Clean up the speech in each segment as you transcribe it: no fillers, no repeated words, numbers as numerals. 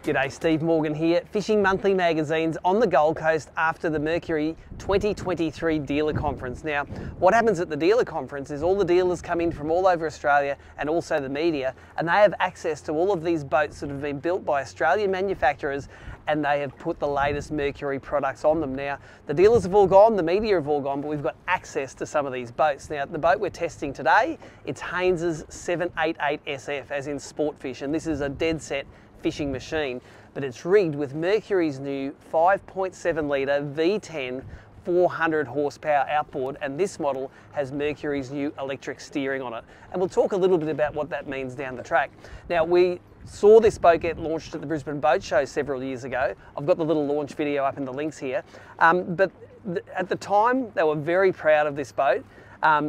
G'day, Steve Morgan here, Fishing Monthly magazines on the Gold Coast after the Mercury 2023 dealer conference. Now, what happens at the dealer conference is all the dealers come in from all over Australia and also the media, and they have access to all of these boats that have been built by Australian manufacturers, and they have put the latest Mercury products on them. Now, the dealers have all gone, the media have all gone, but we've got access to some of these boats. Now, the boat we're testing today, it's Haines's 788 SF, as in sport fish, and this is a dead set fishing machine, but it's rigged with Mercury's new 5.7 litre V10 400 horsepower outboard, and this model has Mercury's new electric steering on it. And we'll talk a little bit about what that means down the track. Now, we saw this boat get launched at the Brisbane Boat Show several years ago. I've got the little launch video up in the links here. But at the time, they were very proud of this boat.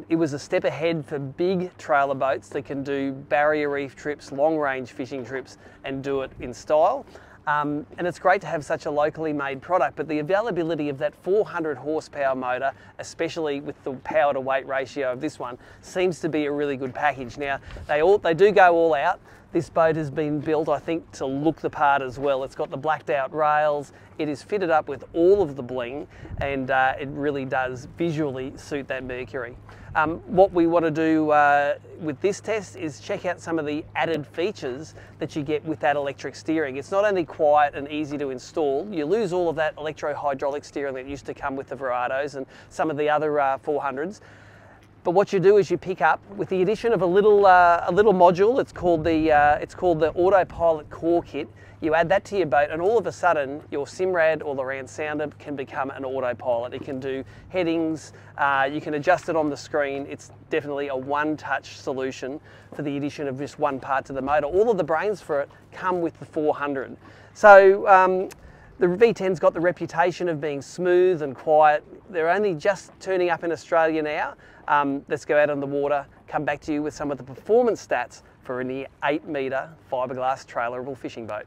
It was a step ahead for big trailer boats that can do barrier reef trips, long range fishing trips, and do it in style. And it's great to have such a locally made product, but the availability of that 400 horsepower motor, especially with the power to weight ratio of this one, seems to be a really good package. Now, they do go all out. This boat has been built, I think, to look the part as well. It's got the blacked out rails, it is fitted up with all of the bling, and it really does visually suit that Mercury. What we want to do with this test is check out some of the added features that you get with that electric steering. It's not only quiet and easy to install, you lose all of that electro-hydraulic steering that used to come with the Verados and some of the other 400s. But what you do is you pick up, with the addition of a little module, it's called the Autopilot Core Kit. You add that to your boat, and all of a sudden, your Simrad or Lowrance sounder can become an autopilot. It can do headings, you can adjust it on the screen. It's definitely a one-touch solution for the addition of just one part to the motor. All of the brains for it come with the 400. So the V10's got the reputation of being smooth and quiet. They're only just turning up in Australia now. Let's go out on the water, come back to you with some of the performance stats for a near 8 metre fiberglass trailerable fishing boat.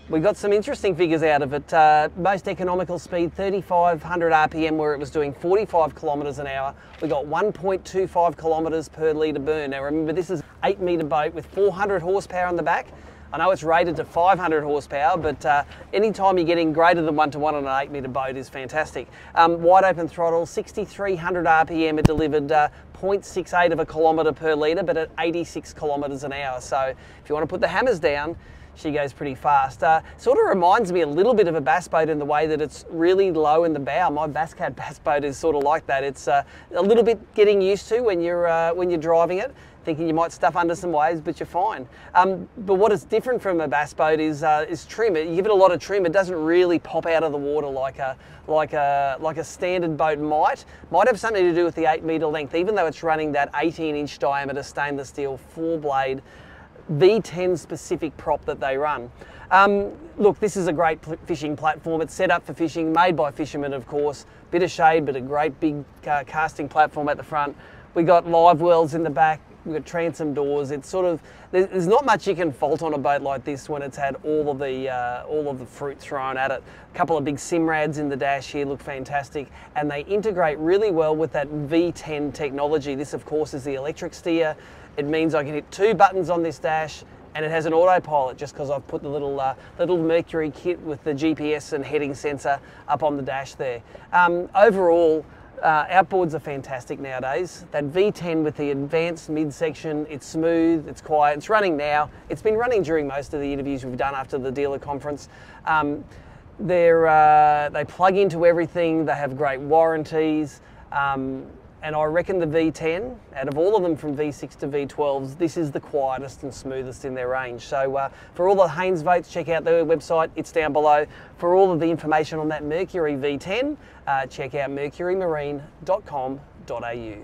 We got some interesting figures out of it. Most economical speed, 3,500 RPM, where it was doing 45 kilometres an hour. We got 1.25 kilometres per litre burn. Now remember, this is an 8 metre boat with 400 horsepower on the back. I know it's rated to 500 horsepower, but anytime you're getting greater than 1-to-1 on an 8 metre boat is fantastic. Wide open throttle, 6,300 RPM, it delivered 0.68 of a kilometre per litre, but at 86 kilometres an hour. So if you want to put the hammers down, she goes pretty fast. Sort of reminds me a little bit of a bass boat in the way that it's really low in the bow. My Basscat bass boat is sort of like that. It's a little bit getting used to when you're driving it, thinking you might stuff under some waves, but you're fine. But what is different from a bass boat is trim. You give it a lot of trim, it doesn't really pop out of the water like a standard boat might. Might have something to do with the 8 metre length, even though it's running that 18-inch diameter stainless steel 4-blade V10 specific prop that they run. Look, this is a great fishing platform. It's set up for fishing, made by fishermen, of course. Bit of shade, but a great big casting platform at the front. We got live wells in the back. We've got transom doors. It's sort of, there's not much you can fault on a boat like this when it's had all of the fruit thrown at it. A couple of big Simrads in the dash here look fantastic, and they integrate really well with that V10 technology. This, of course, is the electric steer. It means I can hit 2 buttons on this dash, and it has an autopilot just because I've put the little Mercury kit with the GPS and heading sensor up on the dash there. Overall, outboards are fantastic nowadays. That V10 with the advanced midsection, it's smooth, it's quiet, it's running now. It's been running during most of the interviews we've done after the dealer conference. They plug into everything, they have great warranties. And I reckon the V10, out of all of them from V6 to V12s, this is the quietest and smoothest in their range. So for all the Haines votes, check out their website, it's down below. For all of the information on that Mercury V10, check out mercurymarine.com.au.